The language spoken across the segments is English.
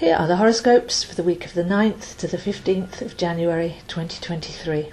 Here are the horoscopes for the week of the 9th to the 15th of January 2023.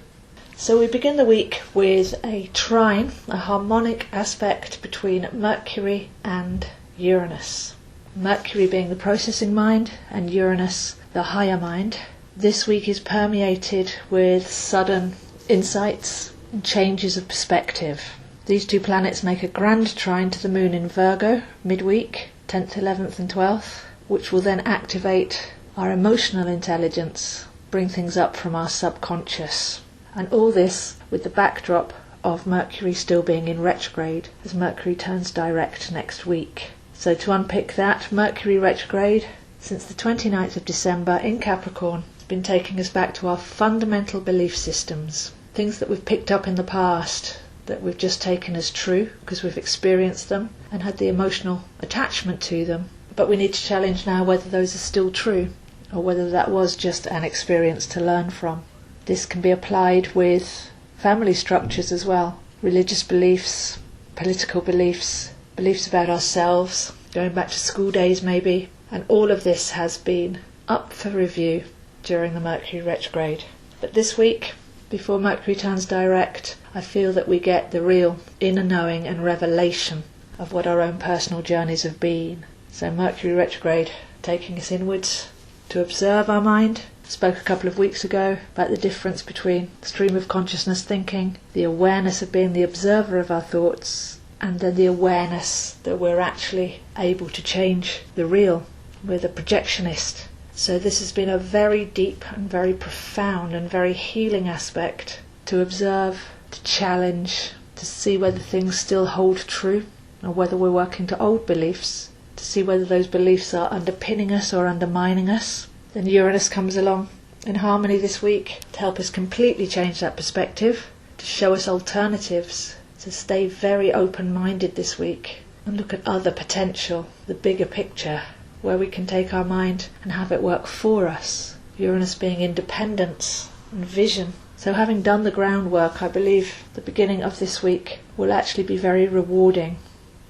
So we begin the week with a trine, a harmonic aspect between Mercury and Uranus. Mercury being the processing mind and Uranus the higher mind. This week is permeated with sudden insights and changes of perspective. These two planets make a grand trine to the moon in Virgo midweek, 10th, 11th and 12th, which will then activate our emotional intelligence, bring things up from our subconscious. And all this with the backdrop of Mercury still being in retrograde as Mercury turns direct next week. So to unpick that, Mercury retrograde since the 29th of December in Capricorn has been taking us back to our fundamental belief systems, things that we've picked up in the past that we've just taken as true because we've experienced them and had the emotional attachment to them. But we need to challenge now whether those are still true or whether that was just an experience to learn from. This can be applied with family structures as well, religious beliefs, political beliefs, beliefs about ourselves, going back to school days maybe, and all of this has been up for review during the Mercury retrograde. But this week, before Mercury turns direct, I feel that we get the real inner knowing and revelation of what our own personal journeys have been. So Mercury retrograde taking us inwards to observe our mind. Spoke a couple of weeks ago about the difference between stream of consciousness thinking, the awareness of being the observer of our thoughts, and then the awareness that we're actually able to change the real. We're the projectionist. So this has been a very deep and very profound and very healing aspect to observe, to challenge, to see whether things still hold true or whether we're working to old beliefs, to see whether those beliefs are underpinning us or undermining us. Then Uranus comes along in harmony this week to help us completely change that perspective, to show us alternatives, to stay very open-minded this week and look at other potential, the bigger picture, where we can take our mind and have it work for us. Uranus being independence and vision. So having done the groundwork, I believe the beginning of this week will actually be very rewarding,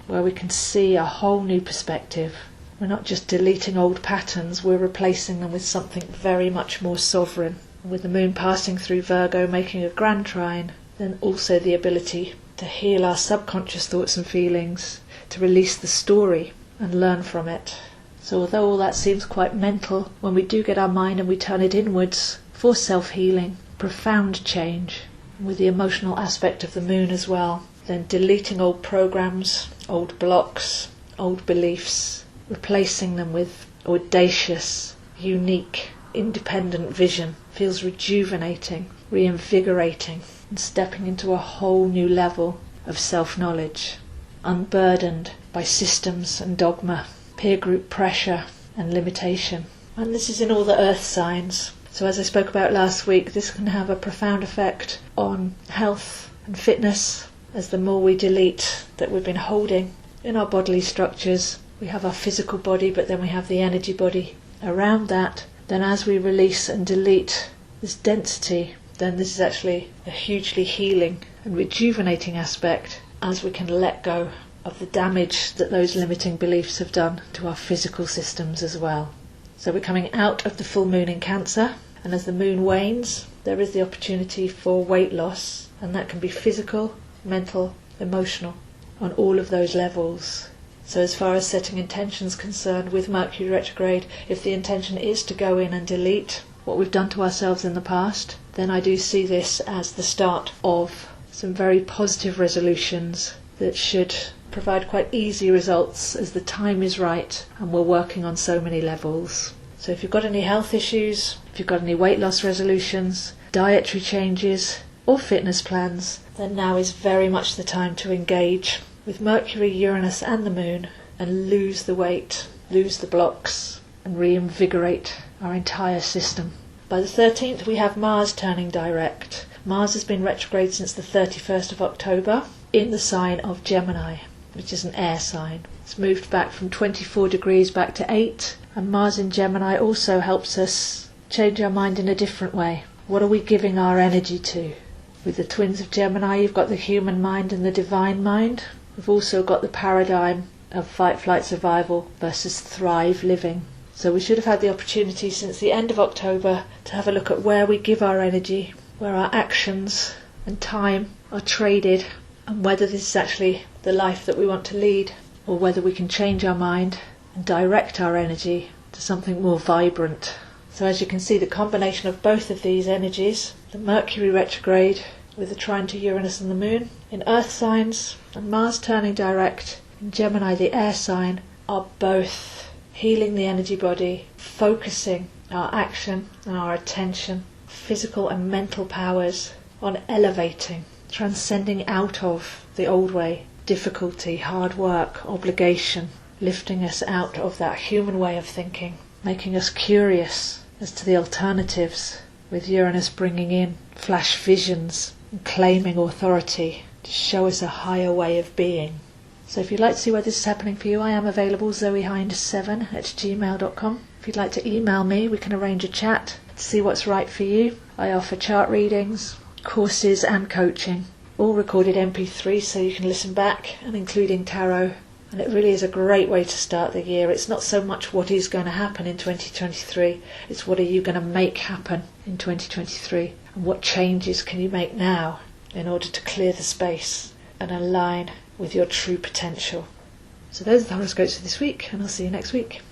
where we can see a whole new perspective. We're not just deleting old patterns, we're replacing them with something very much more sovereign. With the moon passing through Virgo, making a grand trine, then also the ability to heal our subconscious thoughts and feelings, to release the story and learn from it. So although all that seems quite mental, when we do get our mind and we turn it inwards for self-healing, profound change, with the emotional aspect of the moon as well, then deleting old programs, old blocks, old beliefs, replacing them with audacious, unique, independent vision feels rejuvenating, reinvigorating, and stepping into a whole new level of self-knowledge, unburdened by systems and dogma, peer group pressure and limitation. And this is in all the earth signs. So as I spoke about last week, this can have a profound effect on health and fitness, as the more we delete that we've been holding in our bodily structures. We have our physical body, but then we have the energy body around that. Then as we release and delete this density, then this is actually a hugely healing and rejuvenating aspect, as we can let go of the damage that those limiting beliefs have done to our physical systems as well. So we're coming out of the full moon in Cancer, and as the moon wanes, there is the opportunity for weight loss, and that can be physical, mental, emotional, on all of those levels. So as far as setting intentions concerned with Mercury retrograde, if the intention is to go in and delete what we've done to ourselves in the past, then I do see this as the start of some very positive resolutions that should provide quite easy results as the time is right and we're working on so many levels. So if you've got any health issues, if you've got any weight loss resolutions, dietary changes or fitness plans, then now is very much the time to engage with Mercury, Uranus and the moon and lose the weight, lose the blocks and reinvigorate our entire system. By the 13th we have Mars turning direct. Mars has been retrograde since the 31st of October in the sign of Gemini, which is an air sign. It's moved back from 24 degrees back to 8, and Mars in Gemini also helps us change our mind in a different way. What are we giving our energy to? With the twins of Gemini, you've got the human mind and the divine mind. We've also got the paradigm of fight, flight, survival versus thrive living. So we should have had the opportunity since the end of October to have a look at where we give our energy, where our actions and time are traded, and whether this is actually the life that we want to lead, or whether we can change our mind and direct our energy to something more vibrant. So as you can see, the combination of both of these energies, the Mercury retrograde with the trine to Uranus and the Moon in Earth signs, and Mars turning direct in Gemini, the air sign, are both healing the energy body, focusing our action and our attention, physical and mental powers, on elevating, transcending out of the old way, difficulty, hard work, obligation, lifting us out of that human way of thinking, making us curious as to the alternatives, with Uranus bringing in flash visions and claiming authority to show us a higher way of being. So if you'd like to see where this is happening for you, I am available, zoehind7@gmail.com. If you'd like to email me, we can arrange a chat to see what's right for you. I offer chart readings, courses and coaching, all recorded MP3 so you can listen back, and including tarot. And it really is a great way to start the year. It's not so much what is going to happen in 2023, it's what are you going to make happen in 2023, and what changes can you make now in order to clear the space and align with your true potential. So those are the horoscopes for this week, and I'll see you next week.